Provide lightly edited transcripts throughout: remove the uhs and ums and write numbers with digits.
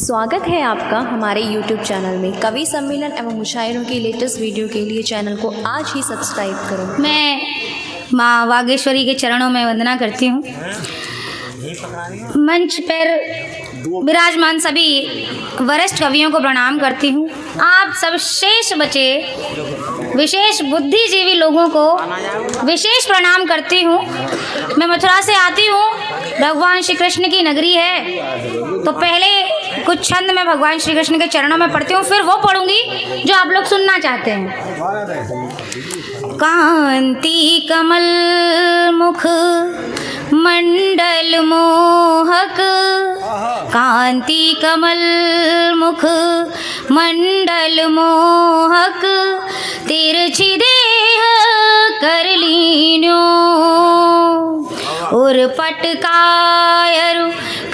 स्वागत है आपका हमारे YouTube चैनल में। कवि सम्मेलन एवं मुशायरों की लेटेस्ट वीडियो के लिए चैनल को आज ही सब्सक्राइब करो। मैं माँ वागेश्वरी के चरणों में वंदना करती हूँ। मंच पर विराजमान सभी वरिष्ठ कवियों को प्रणाम करती हूँ। आप सब शेष बचे विशेष बुद्धिजीवी लोगों को विशेष प्रणाम करती हूँ। मैं मथुरा से आती हूँ, भगवान श्री कृष्ण की नगरी है, तो पहले कुछ छंद मैं भगवान श्री कृष्ण के चरणों में पढ़ती हूँ, फिर वो पढ़ूंगी जो आप लोग सुनना चाहते हैं। कांति कमल मुख मंडल मोहक, कांति कमल मुख मंडल मोहक, तिरछी देह कर लीन्यो, उर पटकायर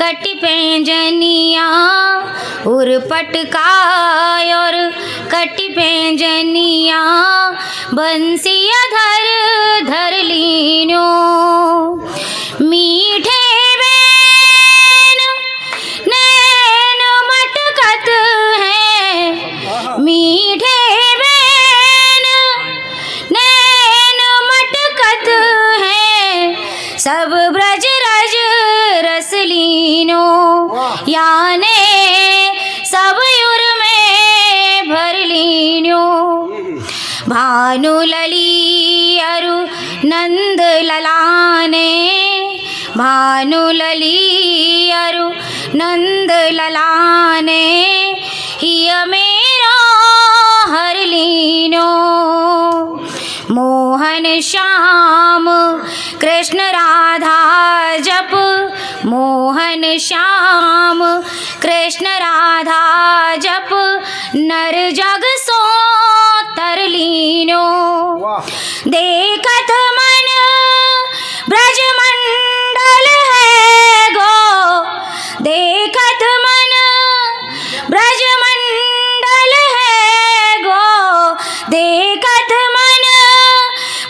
कटि पैंजनिया, उर पटकायर कटि पैंजनिया, बंसिया धर धर लीन्यो, मीठे बैन नैन मटकत हैं, मीठे बैन नैन मटकत हैं, सब ब्रज रज रस लीनो, याने सब युर में भर लीनो, भानु लली अरु नंद ललाने, भानु लली अरु नंद ललाने, हिय मेरो हर लीनो, मोहन श्याम कृष्ण राधा जप, मोहन श्याम कृष्ण राधा जप, नर जग सो तर लीनो, देखत मन ब्रज मंडल है गो, देखत मन ब्रज मंडल है गो, देखत मन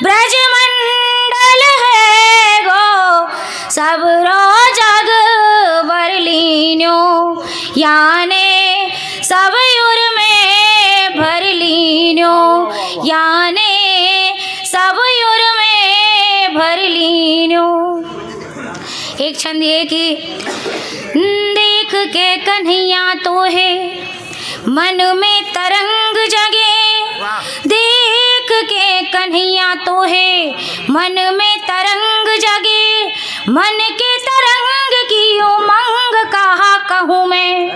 ब्रज मंडल है गो, सब रो जग वर लीन्यो, याने सब युर में भर लीन्यो, याने सब युर में भर लीन्यो। एक छंद ये कि देख के कन्हैया तो है मन में तरंग जगे, देख के कन्हैया तो है मन में तरंग जगे, मन के तरंग की उमंग कहा कहूँ मैं,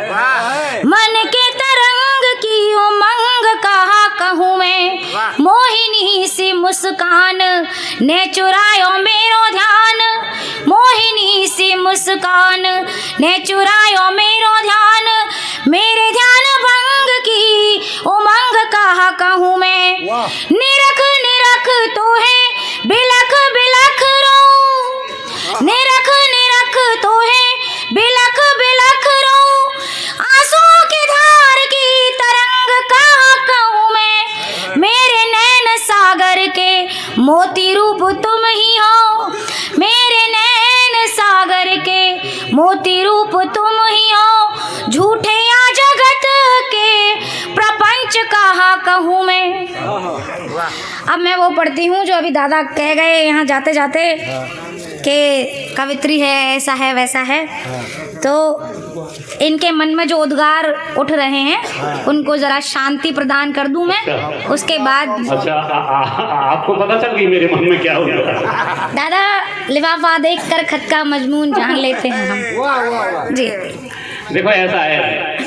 मन के तरंग की उमंग कहा कहूँ मैं, मोहिनी सी मुस्कान ने चुरायो मेरो ध्यान, मोहिनी सी मुस्कान ने चुरायो मेरो ध्यान, मेरे ध्यान भंग की उमंग कहा कहूँ मैं, निरख निरख तो है बिलख बिलख रो, निरख निरख तो है बिलख बिलख रो, आंसुओं की धार की तरंग कहा कहूँ मैं, मेरे नैन सागर के मोती रूप तुम ही हो, मेरे नैन सागर के मोती रूप तुम ही हो, झूठे या जगत के प्रपंच कहा कहूँ मैं। अब मैं वो पढ़ती हूँ जो अभी दादा कह गए यहाँ जाते जाते कि कवित्री है, ऐसा है वैसा है, तो इनके मन में जो उद्गार उठ रहे हैं उनको ज़रा शांति प्रदान कर दूं मैं, उसके बाद। अच्छा, आपको पता चल गई मेरे मन में क्या हो रहा? दादा लिफाफा देख कर खत का मजमून जान लेते हैं हम जी। देखो ऐसा है,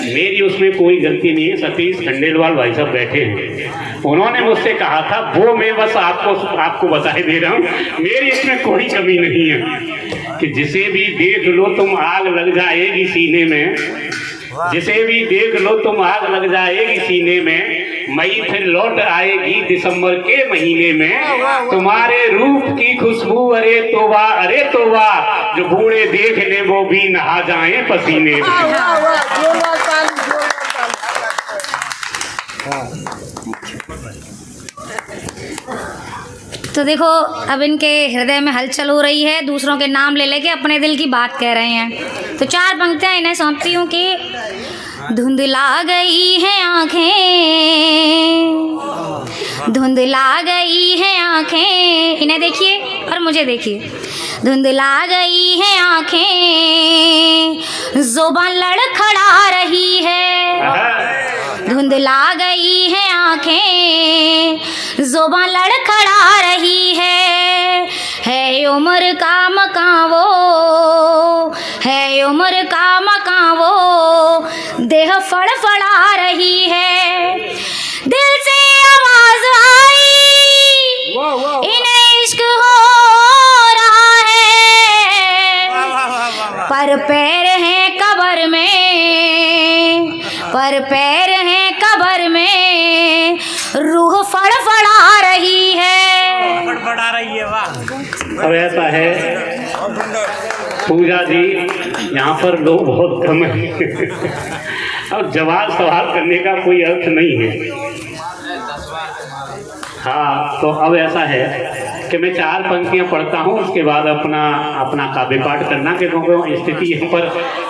मेरी उसमें कोई गलती नहीं है। सतीश खंडेलवाल भाई साहब बैठे हैं, उन्होंने मुझसे कहा था, वो मैं बस आपको बताए दे रहा हूँ, मेरी इसमें कोई कमी नहीं है कि जिसे भी देख लो तुम आग लग जाएगी सीने में, जिसे भी देख लो तुम आग लग जाएगी सीने में, मई फिर लौट आएगी दिसंबर के महीने में, तुम्हारे रूप की खुशबू अरे तोबा, जो बूढ़े देख ले वो भी नहा जाएं पसीने में। तो देखो अब इनके हृदय में हलचल हो रही है, दूसरों के नाम ले लेके अपने दिल की बात कह रहे हैं। तो चार पंक्तियाँ इन्हें सौंपती हूँ कि धुंधला गई हैं आँखें, धुंधला गई हैं आँखें, इन्हें देखिए और मुझे देखिए। धुंधला गई हैं आँखें, ज़ुबान लड़खड़ा रही है। धुंधला गई हैं आँखें, ज़ुबान लड़खड़ा रही है उम्र का मकां वो, है उम्र का मकां वो, देह फड़फड़ा रही है। दिल से आवाज आई, इन्हें इश्क हो रहा है, पर पैर हैं कब्र में, पर पैर हैं कब्र में, रूह फड़फड़ा रही है। फड़फड़ा रही है, वाह। अब ऐसा है पूजा जी, यहाँ पर लोग बहुत कम हैं। अब जवाब सवाल करने का कोई अर्थ नहीं है। हाँ, तो अब ऐसा है कि मैं 4 पंक्तियाँ पढ़ता हूँ, उसके बाद अपना काव्य पाठ करना, कि क्योंकि स्थिति यहाँ पर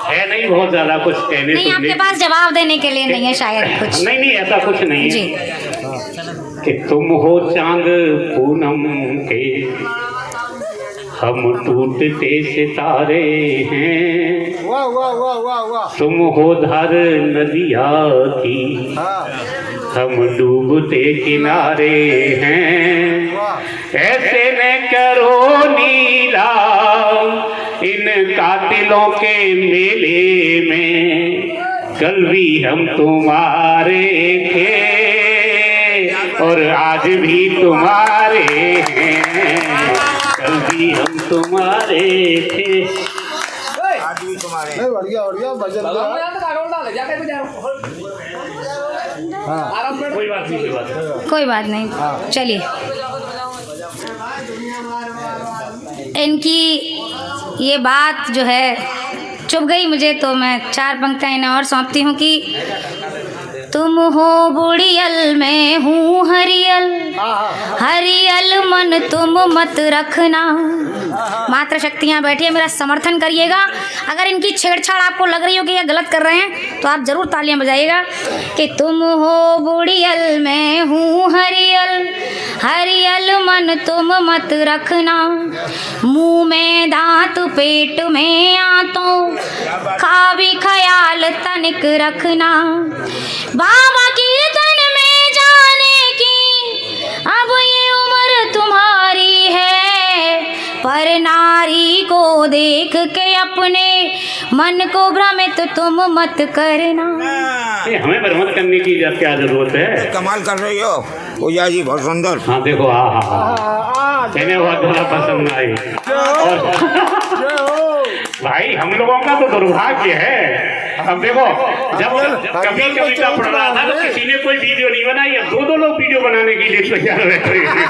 है नहीं बहुत ज़्यादा कुछ कहने नहीं, आपके पास जवाब देने के लिए नहीं है शायद कुछ। नहीं, ऐसा कुछ नहीं जी। है कि तुम हो चांद पूनम के, हम टूटते सितारे हैं। वाह वाह वाह वाह वाह। तुम हो धार नदिया की, हम डूबते किनारे हैं। ऐसे न करो नीला इन कातिलों के मेले में, कल भी हम तुम्हारे थे और आज भी तुम्हारे हैं, कल भी हम तुम्हारे थे। बढ़िया बढ़िया भजन। कोई बात नहीं, कोई बात नहीं। कोई बात नहीं, चलिए। इनकी ये बात जो है चुभ गई मुझे, तो मैं 4 पंक्तियाँ इन्हें और सौंपती हूँ कि तुम हो बुढ़ियल, मैं हूँ हरियल, हरियल मन तुम मत रखना। मात्र शक्तियाँ बैठी है, मेरा समर्थन करिएगा। अगर इनकी छेड़छाड़ आपको लग रही हो कि ये गलत कर रहे हैं, तो आप ज़रूर तालियां बजाइएगा कि तुम हो बुढ़ियल, मैं हूँ हरियल, हरियल मन तुम मत रखना। मुँह में दांत, पेट में आंतों, खा भी ख्याल तनिक रखना। बाबा कीर्तन में जाने की अब ये उम्र तुम्हारी है, पर नारी को देख के अपने मन को भ्रमित तुम मत करना। हमें भ्रमित करने की क्या जरूरत है? कमाल कर रही हो पूजा जी, बहुत सुंदर। हाँ देखो, हाँ, इन्हें बहुत ज़्यादा पसंद आई। और भाई हम लोगों का तो दुर्भाग्य है। अब देखो, जब कभी कविता पढ़ रहा था तो किसी ने कोई वीडियो नहीं बनाई, अब 2 लोग वीडियो बनाने के लिए तैयार बैठे हैं।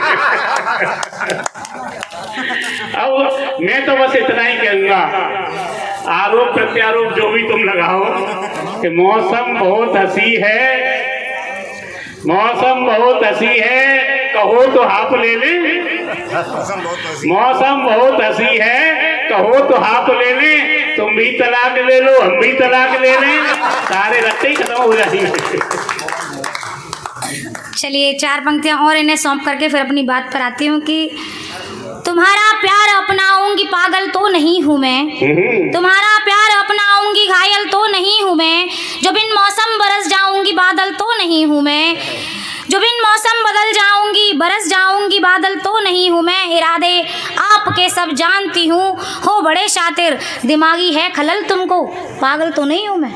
अब मैं तो बस इतना ही कहूँगा, आरोप प्रत्यारोप जो भी तुम लगाओ, कि मौसम बहुत हंसी है, मौसम बहुत हंसी है, कहो तो हाफ ले ले। मौसम बहुत हंसी है, कहो तो हाफ ले ले, तुम भी तलाक ले लो, हम भी तलाक ले लें, सारे रस्ते ही खत्म हो जाएंगे। चलिए 4 पंक्तियाँ और इन्हें सौंप करके फिर अपनी बात पर आती हूँ कि तुम्हारा प्यार अपनाऊंगी, पागल तो नहीं हूँ मैं, तुम्हारा प्यार अपनाऊंगी, घायल तो नहीं हूँ मैं, जो बिन मौसम बरस जाऊंगी, बादल तो नहीं हूँ मैं, जो बिन मौसम बदल जाऊंगी, बरस जाऊंगी, बादल तो नहीं हूँ मैं। इरादे आपके सब जानती हूँ, हो बड़े शातिर, दिमागी है खलल तुमको, पागल तो नहीं हूँ मैं।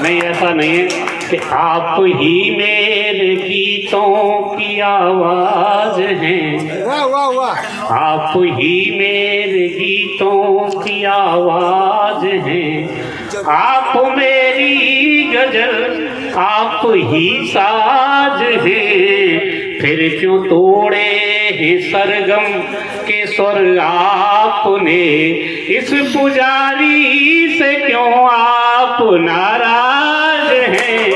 नहीं, ऐसा नहीं है कि आप ही मेरे गीतों की आवाज हैं। वाह वाह वाह। आप ही मेरे गीतों की आवाज हैं, आप मेरी गजल, आप ही साज हैं, फिर क्यों तोड़े हैं सरगम के स्वर आपने, इस पुजारी से क्यों आप नाराज हैं,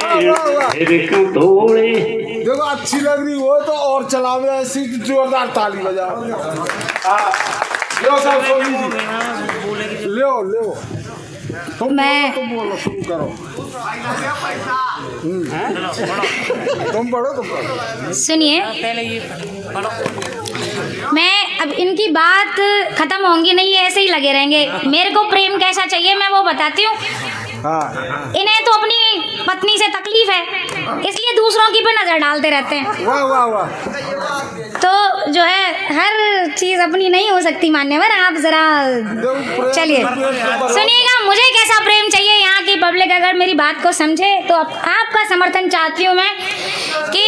फिर क्यों तोड़े। देखो अच्छी लग रही हो तो और चलाओ, ऐसी जोरदार ताली बजाओ। लो सब सोनी जी, लो लो। मैं तुम बोलो, शुरू करो। तुम पढ़ो। सुनिए, मैं अब इनकी बात खत्म होंगी नहीं, ऐसे ही लगे रहेंगे। मेरे को प्रेम कैसा चाहिए मैं वो बताती हूँ। हाँ, इन्हें तो अपनी पत्नी से तकलीफ है, इसलिए दूसरों की पे नजर डालते रहते हैं। वाह वाह वाह। तो जो है हर चीज अपनी नहीं हो सकती मान्यवर, आप जरा चलिए सुनिएगा। मुझे कैसा प्रेम चाहिए, यहाँ की पब्लिक अगर मेरी बात को समझे तो आपका समर्थन चाहती हूँ मैं कि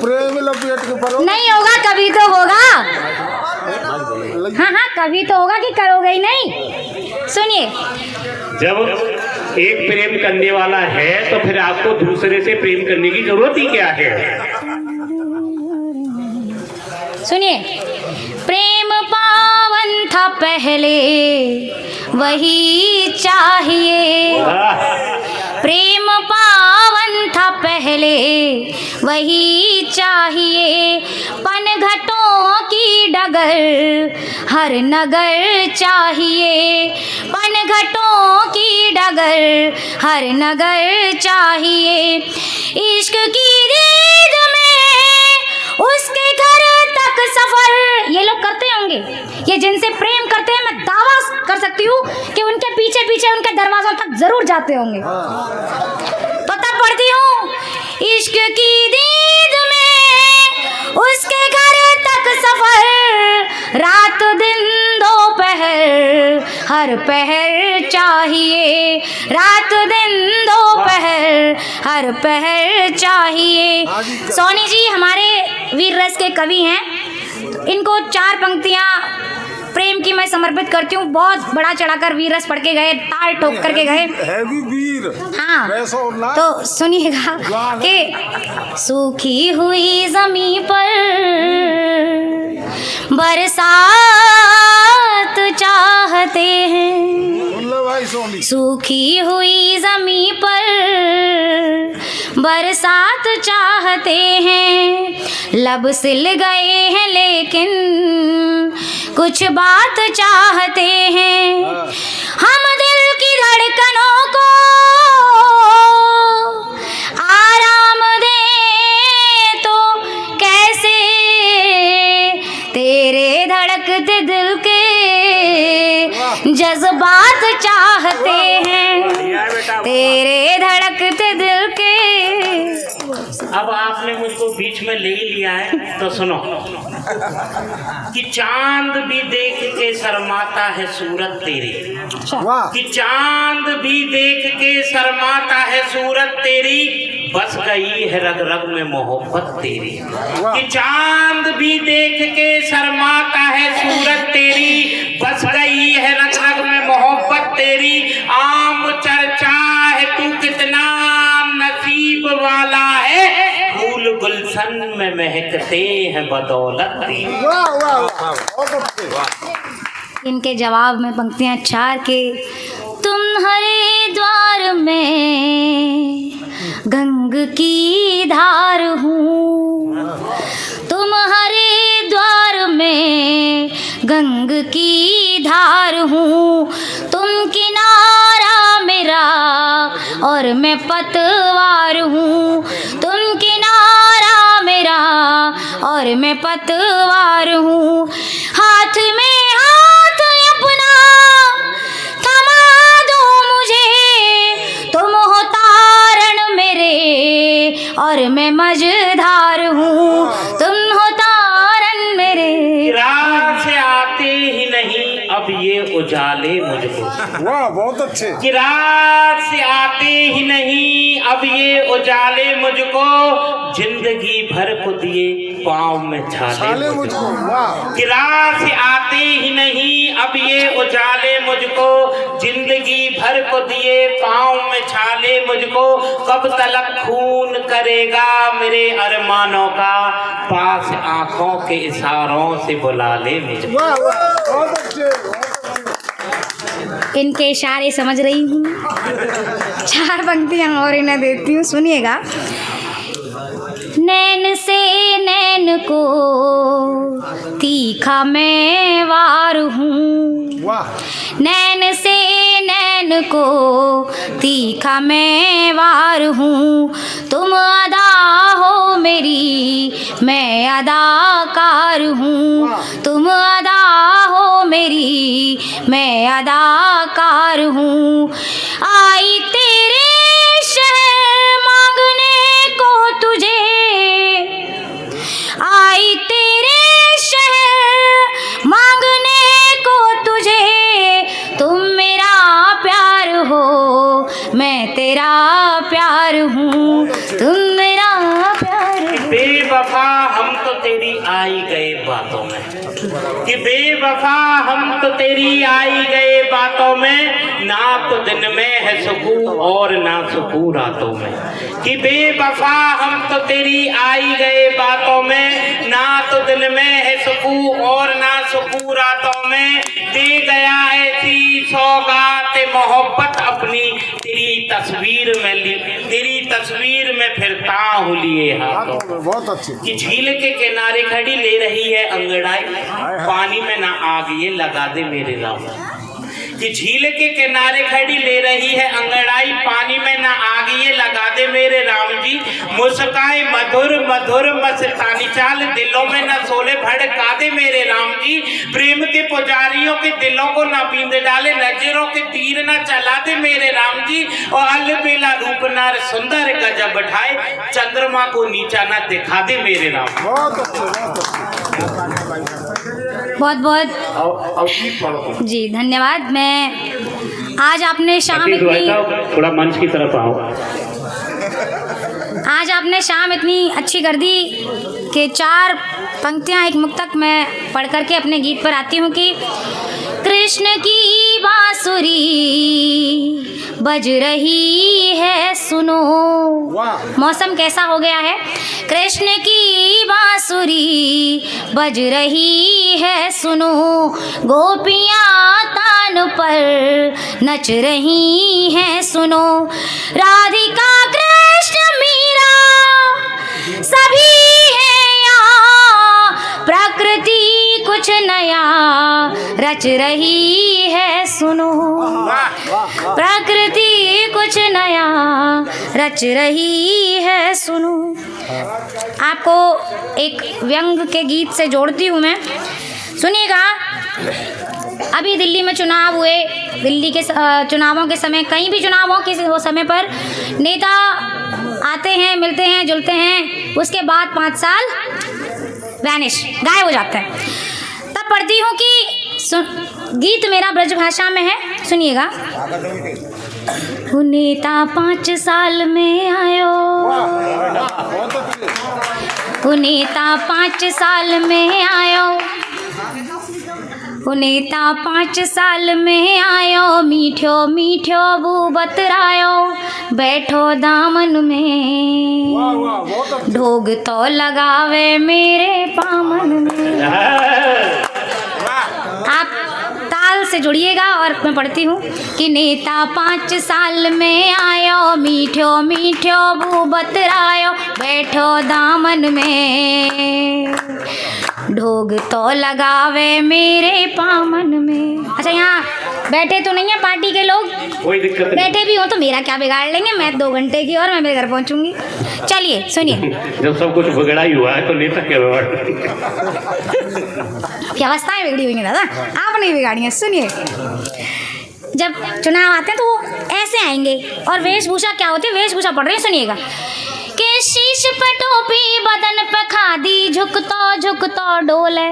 प्रेम लपेट के पढ़ो। नहीं होगा कभी तो होगा। हाँ हाँ, कभी तो होगा कि करोगे ही नहीं। सुनिए, जब एक प्रेम करने वाला है तो फिर आपको दूसरे से प्रेम करने की जरूरत ही क्या है? सुनिए, प्रेम पावन था पहले वही चाहिए। प्रेम पावन था पहले वही चाहिए। पनघटों की डगर हर नगर चाहिए। पनघटों की डगर हर नगर चाहिए। इश्क की रीत में उसके घर तक सफर ये लोग करते होंगे। ये जिनसे प्रेम करते हैं, मैं दावा कर सकती हूँ कि उनके पीछे पीछे उनके दरवाजों तक जरूर जाते होंगे। तो तब पढ़ती हूँ, इश्क की दीद में उसके घर तक सफर। रात दिन दोपहर हर पहर चाहिए। रात दिन दोपहर हर पहर चाहिए। सोनी जी हमारे वीर रस के कवि हैं, इनको 4 पंक्तियाँ प्रेम की मैं समर्पित करती हूँ। बहुत बड़ा चढ़ाकर वीर रस पढ़ के गए, ताल ठोक करके गए। है भी वीर। हाँ, वैसा और ना। तो सुनिएगा कि सूखी हुई जमीन पर बरसात चाहते हैं। सुन लो भाई सोनी। सूखी हुई जमीन पर बरसात चाहते हैं। लब सिल गए हैं लेकिन कुछ बात चाहते हैं। हम दिल की धड़कनों को आराम दें तो कैसे। तेरे धड़कते दिल के जज्बात चाहते हैं। तेरे धड़कते दिल के। अब आपने मुझको बीच में ले ही लिया है तो सुनो कि चांद भी देख के शर्माता है सूरत तेरी। वाह। कि चांद भी देख के शर्माता है सूरत तेरी। बस गई है रग रग में मोहब्बत तेरी। कि चांद भी देख के शर्माता है सूरत तेरी। बस गई है रग रग में मोहब्बत तेरी। आम चर्चा है तू कितना नसीब वाला है। फूल गुलशन में महकते हैं बदौलत तेरी। वाह वाह वाह, बहुत अच्छे। इनके जवाब में पंक्तियां 4 के। तुम हरिद्वार में गंग की धार हूँ। तुम हरिद्वार में गंग की धार हूँ। तुम किनारा मेरा और मैं पतवार हूँ। तुम किनारा मेरा और मैं पतवार हूँ। हाथ में हाथ अपना थमा दो मुझे। तुम हो तारण मेरे और मैं मझधार हूँ। तुम हो तारण मेरे। रात से आते ही नहीं अब ये उजाले मुझको। वाह, बहुत अच्छे। कि रात से आते ही नहीं अब ये उजाले मुझको। जिंदगी भर को दिए पाँव में छाले मुझको। वाह। कि रात से आते ही नहीं अब ये उजाले मुझको। जिंदगी भर को दिए पाँव में छाले मुझको। कब तलक खून करेगा मेरे अरमानों का। पास आंखों के इशारों से बुला ले मुझको। वाह वाह, बहुत अच्छे। इनके इशारे समझ रही हूँ। 4 पंक्तियाँ और इन्हें देती हूँ, सुनिएगा। नैन से नैन को तीखा मैं वार हूँ, वाह नैन से नैन को तीखा मैं वार हूँ। तुम अदा हो मेरी, मैं अदाकार हूँ। तुम अदा हो मेरी, मैं अदाकार हूँ। आई तेरे शहर मांगने को तुझे, आई तेरे शहर मांगने को तुझे। तुम मेरा प्यार हो, मैं तेरा प्यार हूँ। तुम मेरा प्यार हो। बेवफा हम तो तेरी आई गए बातों में, कि बेवफा हम तो तेरी आई गए बातों में, ना तो दिन में है सुकून और ना सुकून रातों में। कि बेवफा हम तो तेरी आई गए बातों में, ना तो दिन में है सुकून और ना सुकून रातों में। दे गया ऐसी सौगात मोहब्बत अपनी, तेरी तस्वीर में ली, तेरी तस्वीर में फिरता हूँ लिए हाथों। बहुत अच्छी। कि झील के किनारे खड़ी ले रही है अंगड़ाई, पानी में ना आग ये लगा दे मेरे राम। कि झील के किनारे खड़ी ले रही है अंगड़ाई, पानी में ना आग ये लगा दे मेरे राम जी। मुस्काए मधुर मधुर मस्तानी चाल, दिलों में ना शोले भड़का दे मेरे राम जी। प्रेम के पुजारियों के दिलों को ना बींद डाले, नजरों के तीर ना चला दे मेरे राम जी। और अलबेला रूप नार सुंदर गजब ढाए, चंद्रमा को नीचा ना दिखा दे मेरे राम। बहुत अच्छे, बहुत अच्छे। बहुत बहुत जी धन्यवाद। मैं आज आपने शाम इतनी, थोड़ा मंच की तरफ आओ। आज आपने शाम इतनी अच्छी कर दी कि 4 पंक्तियाँ एक मुक्तक मैं पढ़ करके अपने गीत पर आती हूँ कि कृष्ण की बांसुरी बज रही है सुनो। मौसम कैसा हो गया है। कृष्ण की बांसुरी बज रही है सुनो, गोपियाँ तान पर नच रही हैं सुनो। राधिका कृष्ण मीरा सभी हैं यहाँ, प्रकृति कुछ नया रच रही है सुनो। प्रकृति कुछ नया रच रही है सुनो। आपको एक व्यंग के गीत से जोड़ती हूँ मैं, सुनिएगा। अभी दिल्ली में चुनाव हुए, दिल्ली के चुनावों के समय, कहीं भी चुनाव हो किसी वो समय पर नेता आते हैं, मिलते हैं, जुलते हैं, उसके बाद 5 साल वैनिश, गायब हो जाते हैं। तब पढ़ती हूँ कि गीत मेरा ब्रज भाषा में है, सुनिएगा। नेता 5 साल में आयो, नेता 5 साल में आयो, नेता 5 साल में आयो, मीठो मीठो बू बतरायो, बैठो दामन में, ढोग तो लगावे मेरे पामन में। आप ताल से जुड़िएगा और मैं पढ़ती हूँ कि नेता 5 साल में आयो, मीठो मीठो बू बतरायो, बैठो दामन में, ढोग तो लगावे मेरे पामन में। अच्छा, यहाँ बैठे तो नहीं है पार्टी के लोग, कोई दिक्कत नहीं। बैठे भी हो तो मेरा क्या बिगाड़ लेंगे। मैं 2 घंटे की और मैं मेरे घर पहुँचूंगी। चलिए सुनिए। जब सब कुछ बिगड़ा ही हुआ है तो नेता क्या बिगाड़। व्यवस्थाएं बिगड़ी हुई हैं दादा, आप नहीं बिगाड़ी हैं। सुनिए, जब चुनाव आते हैं तो वो ऐसे आएंगे और वेशभूषा क्या होती है, वेशभूषा पढ़ रहे हैं, सुनिएगा। के शीश पे टोपी, बदन पे खादी, झुकतो डोले।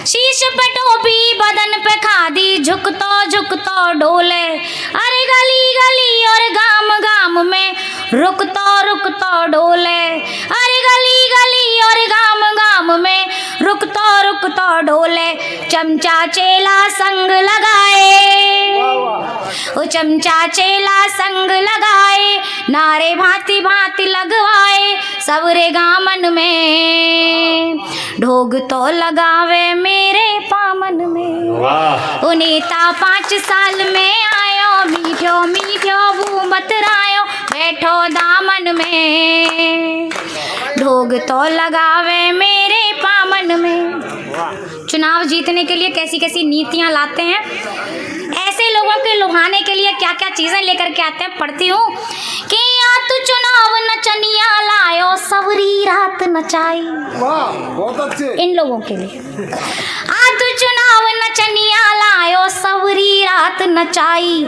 शीश पे टोपी, बदन पे खादी, झुकतो डोले। अरे गली गली और गाम गाम में रुकतो डोले। अरे गली गली और गाम गाम में रुकतो डोले। चमचा चेला संग लगाए, ओ चमचा चेला संग लगाए, नारे भांति भांति लगवाए, सबरे गामन में, ढोग तो लगावे मेरे पामन में। ओ नेता 5 साल में आयो, मीठो मीठो बू बतरायो, बैठो दामन में, ढोग तो लगावे मेरे पामन में। चुनाव जीतने के लिए कैसी कैसी नीतियां लाते हैं, ऐसे लोगों के लुभाने के लिए क्या क्या चीजें लेकर के आते हैं। पढ़ती हूँ कि या तू चुनाव नचनिया लायो सवरी रात नचाई। वाह बहुत अच्छे। इन लोगों के लिए आ तू चुनाव नचनिया लायो सवरी रात नचाई।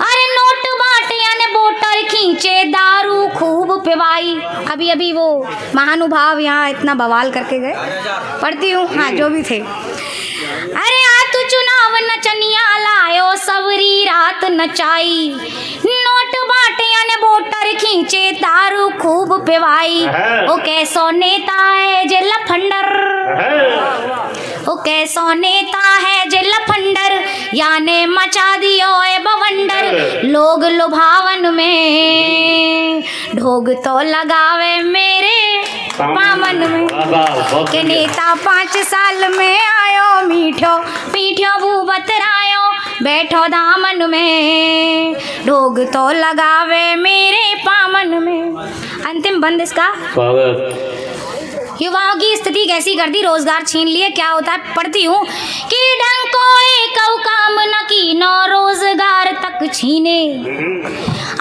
अरे नोट बाटिया ने बोटर खींचे दारू खूब पिवाई। अभी अभी वो महानुभाव यहाँ इतना बवाल करके गए। पढ़ती हूँ, हाँ जो भी थे। अरे आ तू चुनाव नचनिया लायो सवरी रात नचाई। नोट बाटिया ने बोटर खींचे दारू खूब पिवाई। ओ कैसो नेता है जे लफंडर, ओ कैसो नेता है जे लफंडर, याने मचा दियो ए बवंडर। लोग लुभावन में ढोग तो लगावे मेरे पामन में। के नेता 5 साल में आयो मीठो पीठो भूबत रायो, बैठो दामन में ढोग तो लगावे मेरे पामन में। अंतिम बंद इसका। युवाओं की स्थिति कैसी कर दी, रोजगार छीन लिए, क्या होता है। पढ़ती हूँ कि डंको एक काम न की नो रोजगार तक छीने।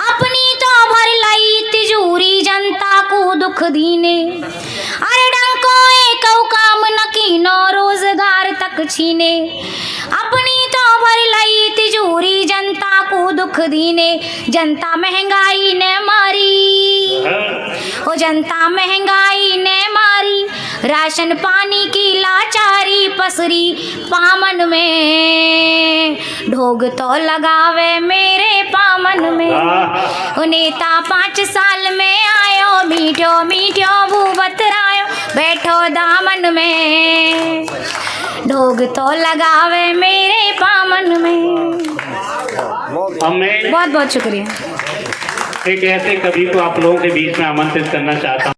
अपनी तो भर लाई तिजोरी जनता को दुख दीने। अरे डंको एक काम न की नो रोजगार तक छीने। अपनी तो भर लाई तिजोरी जनता को दुख दीने। जनता महंगाई ने मारी, ओ जनता महंगाई ने मारी। राशन पानी की लाचारी पसरी पामन में ढोग तो लगावे मेरे पामन में। ओ नेता 5 साल में आयो मीठो मीठो भूबत रायो, बैठो दामन में ढोग तो लगावे मेरे पामन में। हमें बहुत बहुत शुक्रिया। एक ऐसे कवि को आप लोगों के बीच में आमंत्रित करना चाहता हूँ।